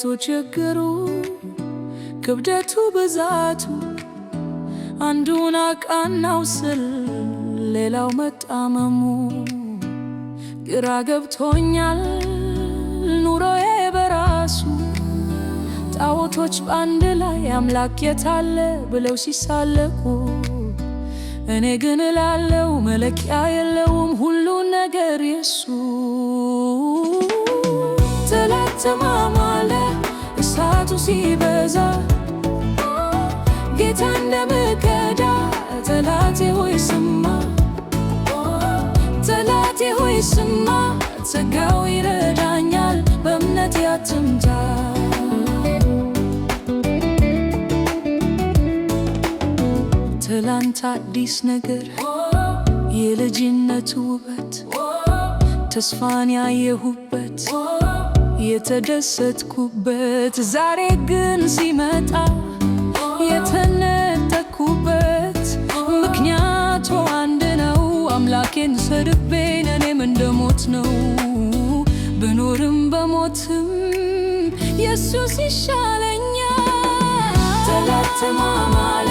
አይቶ ችግሩ ክብደቱ ብዛቱ አንዱን አቃናው ስል ሌላው መጣመሙ ግራ ገብቶኛል ኑሮዬ በራሱ ጣዖቶች በአንድ ላይ አምላክ የታለ ብለው ሲሳለቁ እኔ ግን እላለው መለኪያ የለውም ሁሉን ነገር የሱ ጠላት ተማማለ እሳቱ ሲበዛ ጌታ እንደምከዳ ጠላቴ ሆይ ስማ ጠላቴ ሆይ ስማ ጸጋው ይረዳኛል በእምነት አትምታ ትላንት አዲስ ነገር የልጅነት ውበት ተስፋን ያየሁበት የተደሰትኩበት ዛሬ ግን ሲመጣ የተነጠቅኩበት ምክንያቱ አንድ ነው አምላኬን ሰድቤን እኔም እንደሞት ነው ብኖርም በሞትም ኢየሱስ ይሻለኛል ጠላት ተማማለ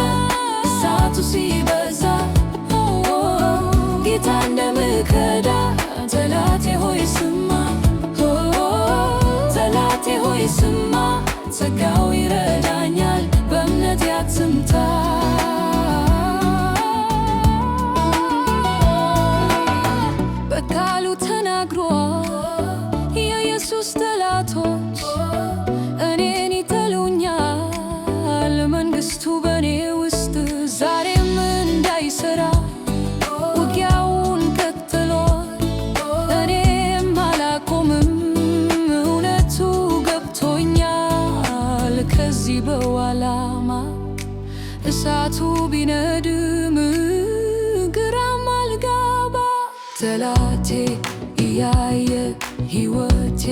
እሳቱ ሲበዛ ጌታ እንደምከዳ ጠላቴ ሆይ ስማ ጠላቴ ሆይ ስማ ጸጋው ይረዳኛል በእምነት አትምታ በቃሉ ተናግሯል የኢየሱስ ጠላቶች እኔን ይጠሉኛል መንግሥቱ በእኔ ውስጥ ዛሬም እንዳይሠራ ውጊያውን ቀጥሏል እኔም አላቆምም እውነቱ ገብቶኛል ከዚህ በኋላማ እሳቱ ቢነድም ግራም አልገባ ጠላቴ እያየ ሕይወቴ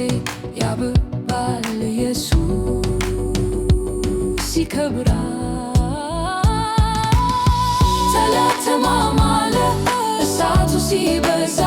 ያብባል ኢየሱስ ይከብራል ጠላት ተማማለ እሳቱ ሲበዛ